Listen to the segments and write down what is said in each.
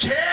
6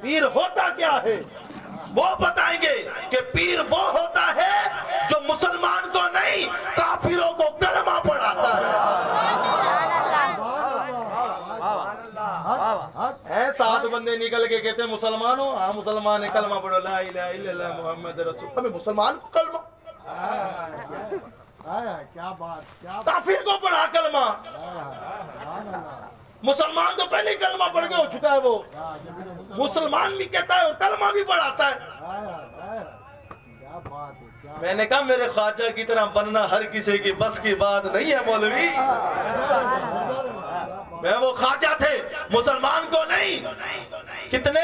پیر ہوتا کیا ہے وہ بتائیں گے کہ پیر وہ ہوتا ہے جو مسلمان کو نہیں کافروں کو کلمہ پڑھاتا ہے 7 بندے نکل کے کہتے ہیں مسلمان ہو ہاں مسلمان ہے کلمہ پڑھو لا الہ الا اللہ محمد رسول ہمیں مسلمان کو کلمہ کافر کو پڑھا کلمہ مسلمان تو پہلے ہی کلمہ پڑھ کے ہو چکا ہے وہ مسلمان بھی کہتا ہے اور کلمہ بھی پڑھاتا ہے میں نے کہا میرے خواجہ کی طرح بننا ہر کسی کی بس کی بات نہیں ہے مولوی میں وہ خواجہ تھے مسلمان کو نہیں کتنے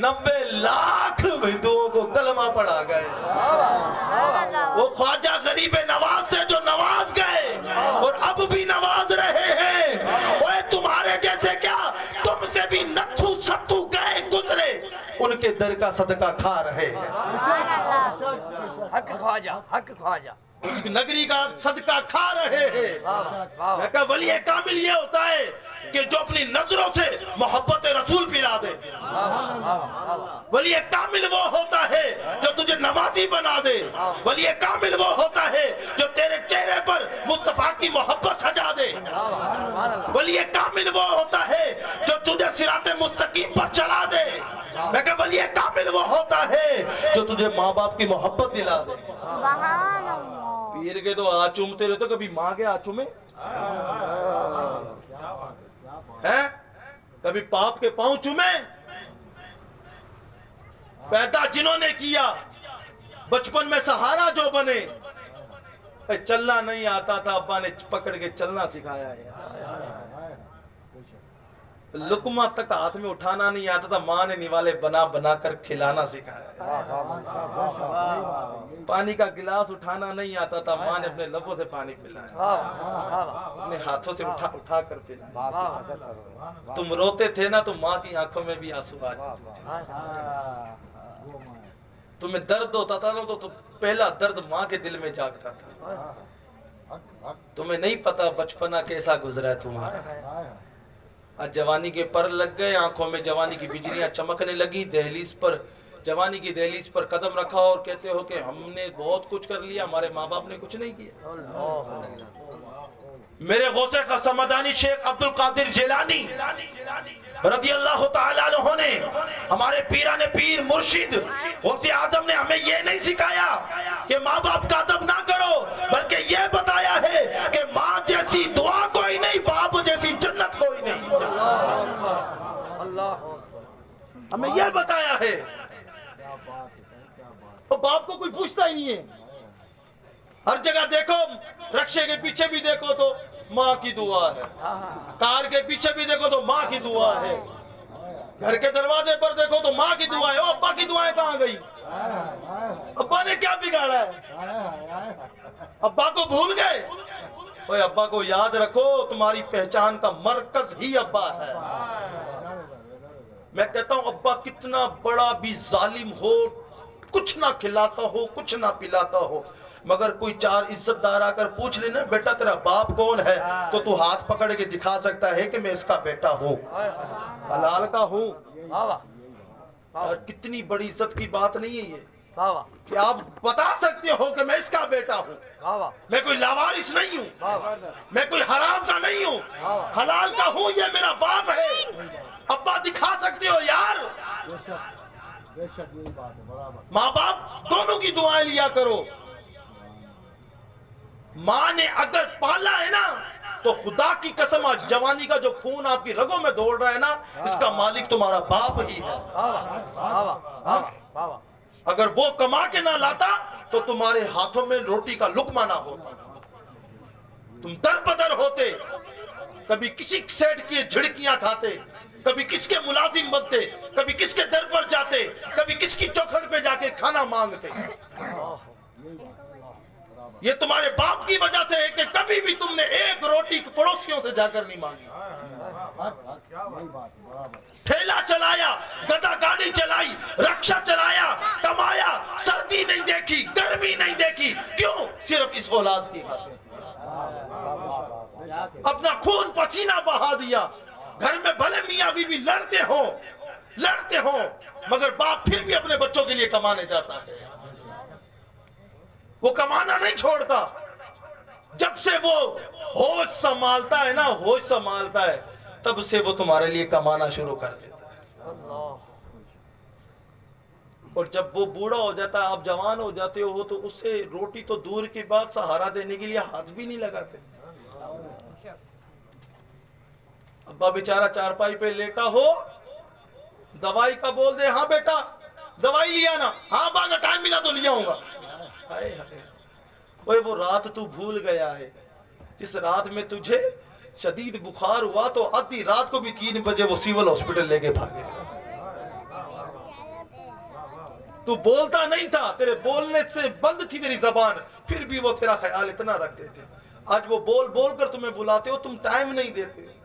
90 لاکھ ہندوؤں کو کلمہ پڑھا گئے وہ خواجہ غریب نواز سے جو نواز گئے اور اب بھی نواز رہے ہیں وہ تمہارے جیسے کیا تم سے بھی نتھو ستھو گئے گزرے ان کے در کا صدقہ کھا رہے ہیں حق خواجہ اس کی نگری کا صدقہ کھا رہے ہیں میں کہا ولی کامل یہ ہوتا ہے کہ جو اپنی نظروں سے محبت رسول پلا دے ولی کامل وہ ہوتا ہے جو تجھے نمازی بنا دے ولی کامل وہ ہوتا ہے جو تیرے چہرے پر مصطفیٰ کی محبت سجا دے ولی کامل وہ ہوتا ہے جو تجھے صراط مستقیم پر چلا دے میں کہا ولی کامل وہ ہوتا ہے جو تجھے ماں باپ کی محبت دلا دے پیر کے تو آ چومتے رہتے کبھی ماں کے آ چومے ہیں کبھی پاپ کے پاؤں چومے پیدا جنہوں نے کیا بچپن میں سہارا جو بنے چلنا نہیں آتا تھا ابا نے پکڑ کے چلنا سکھایا ہے لقمہ تک ہاتھ میں اٹھانا نہیں آتا تھا ماں نے نوالے بنا بنا کر کھلانا سکھایا پانی کا گلاس اٹھانا نہیں آتا تھا ماں نے اپنے لبوں سے پانی پلایا اپنے ہاتھوں سے اٹھا کر پلایا تم روتے تھے نا تو ماں کی آنکھوں میں بھی آنسو آ جاتے تھے تمہیں درد ہوتا تھا نا تو پہلا درد ماں کے دل میں جاگتا تھا تمہیں نہیں پتا بچپنا کیسا گزرا ہے تمہارا آج جوانی کے پر لگ گئے آنکھوں میں جوانی کی بجلیاں چمکنے لگی دہلیز پر جوانی کی دہلیز پر قدم رکھا اور کہتے ہو کہ ہم نے بہت کچھ کر لیا ہمارے ماں باپ نے کچھ نہیں کیا میرے غوث سمدانی شیخ عبد القادر جیلانی رضی اللہ تعالیٰ عنہ نے ہمارے پیران پیر مرشد غوث اعظم نے ہمیں یہ نہیں سکھایا کہ ماں باپ کا ادب نہ کرو بلکہ یہ بتایا ہے کہ ماں جیسی دعا کوئی نہیں باپ جیسی جنت کوئی نہیں ہمیں یہ بتایا ہے تو باپ کو کوئی پوچھتا ہی نہیں ہے ہر جگہ دیکھو رکشے کے پیچھے بھی دیکھو تو ماں کی دعا ہے کار کے پیچھے بھی دیکھو تو ماں کی دعا ہے گھر کے دروازے پر دیکھو تو ماں کی دعا ہے ابا کی دعائیں کہاں گئی ابا نے کیا بگاڑا ہے ابا کو بھول گئے اوے ابا کو یاد رکھو تمہاری پہچان کا مرکز ہی ابا ہے میں کہتا ہوں ابا کتنا بڑا بھی ظالم ہو کچھ نہ کھلاتا ہو کچھ نہ پلاتا ہو مگر کوئی 4 عزت دار آ کر پوچھ لینا بیٹا تیرا باپ کون ہے تو تو ہاتھ پکڑ کے دکھا سکتا ہے کہ میں اس کا بیٹا ہوں حلال کا ہوں اور کتنی بڑی عزت کی بات نہیں ہے یہ کہ آپ بتا سکتے ہو کہ میں اس کا بیٹا ہوں میں کوئی لاوارث نہیں ہوں میں کوئی حرام کا نہیں ہوں حلال کا ہوں یہ میرا باپ ہے ابا دکھا سکتے ہو یار ماں باپ دونوں کی دعائیں لیا کرو ماں نے اگر پالا ہے نا تو خدا کی قسم آج جوانی کا جو خون آپ کی رگوں میں دوڑ رہا ہے نا اس کا مالک تمہارا باپ ہی ہے اگر وہ کما کے نہ لاتا تو تمہارے ہاتھوں میں روٹی کا لقمہ نہ ہوتا تم در بدر ہوتے کبھی کسی سیٹ کی جھڑکیاں کھاتے کبھی کس کے ملازم بنتے کبھی کس کے در پر جاتے کبھی کس کی چوکھٹ پہ جا کے کھانا مانگتے یہ تمہارے باپ کی وجہ سے ہے کہ کبھی بھی تم نے ایک روٹی پڑوسیوں سے جا کر نہیں مانگی ٹھیلا چلایا گدا گاڑی چلائی رکشا چلایا کمایا سردی نہیں دیکھی گرمی نہیں دیکھی کیوں صرف اس اولاد کی خاطر اپنا خون پسینہ بہا دیا گھر میں بھلے میاں بیوی لڑتے ہو لڑتے ہوں مگر باپ پھر بھی اپنے بچوں کے لیے کمانے جاتا ہے. وہ کمانا نہیں چھوڑتا. جب سے وہ ہوش سنبھالتا ہے نا، ہوش سنبھالتا ہے، تب سے وہ تمہارے لیے کمانا شروع کر دیتا ہے. اور جب وہ بوڑھا ہو جاتا ہے، آپ جوان ہو جاتے ہو، تو اس سے روٹی تو دور کی بات، سہارا دینے کے لیے ہاتھ بھی نہیں لگاتے. ابا بیچارہ چارپائی پہ لیٹا ہو، دوائی کا بول دے، ہاں بیٹا دوائی لیا نا، ہاں بعد میں ٹائم ملا تو لیا ہوں گا. ہائے ہائے، وہ رات تو بھول گیا ہے جس رات میں تجھے شدید بخار ہوا تو آدھی رات کو بھی 3 بجے وہ سیول ہاسپٹل لے کے بھاگے. تو بولتا نہیں تھا، تیرے بولنے سے بند تھی تیری زبان، پھر بھی وہ تیرا خیال اتنا رکھتے تھے. آج وہ بول بول کر تمہیں بلاتے ہو، تم ٹائم نہیں دیتے.